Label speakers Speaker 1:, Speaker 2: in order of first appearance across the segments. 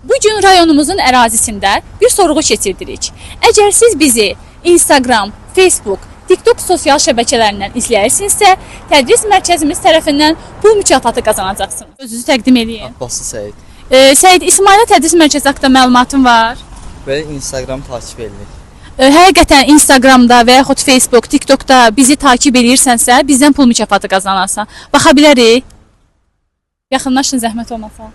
Speaker 1: Bugün rayonumuzun ərazisində bir sorğu keçirdirik. Əgər siz bizi Instagram, Facebook, TikTok sosial şəbəkələrindən izləyirsinizsə, tədris mərkəzimiz tərəfindən bu mükafatı qazanacaqsınız. Özünüzü təqdim edin.
Speaker 2: Abbası Səid.
Speaker 1: Səid, İsmailiyyə tədris mərkəzi haqqında məlumatın var?
Speaker 2: Belə Instagram takip edilir.
Speaker 1: Həqiqətən Instagramda və yaxud Facebook, TikTokda bizi takip edirsənsə, bizdən pul mükafatı qazanarsan. Baxa bilərik. Yaxınlaşın, zəhmət olmasa.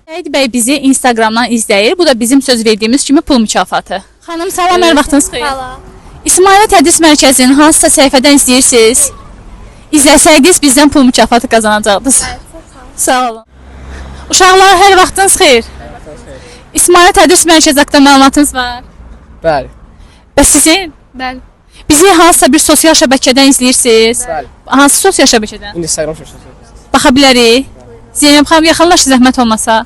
Speaker 1: Səid bəy bizi Instagramdan izləyir. Bu da bizim söz verdiyimiz kimi pul mükafatı. Xanım, salam, hər vaxtınız xeyir.
Speaker 3: Salam.
Speaker 1: İsmailiyyə tədris mərkəzinin hansısa səhifədən izləyirsiniz? İzləsəydiniz bizdən pul mükafatı qazanacaqdınız. Sağ olun. Uşaqlar, hər vaxtınız xeyir. İsmailiyyə tədris mərkəzi haqqında məlumatınız var?
Speaker 2: Bəli.
Speaker 1: Bəs sizin?
Speaker 3: Bəli.
Speaker 1: Bizi hansısa bir sosial şəbəkədən izləyirsiniz?
Speaker 2: Bəli.
Speaker 1: Hansı sosial şəbəkədən?
Speaker 2: Instagram şəbəkəsi.
Speaker 1: Baxa bilərik. Zeynəb xanım, yaxınlaşın, zəhmət olmasa.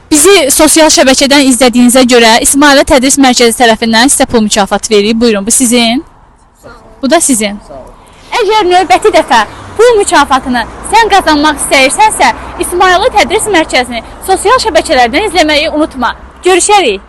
Speaker 1: Bizi sosial şəbəkədən izlədiyinizə görə İsmailiyyə tədris mərkəzi tərəfindən sizə pul mükafatı veririk. Buyurun, bu sizin. Bu da sizin. Əgər növbəti dəfə pul mükafatını sən qazanmaq istəyirsənsə, İsmailiyyə tədris mərkəzini sosial şəbəkələrdən izləməyi unutma. Görüşərik.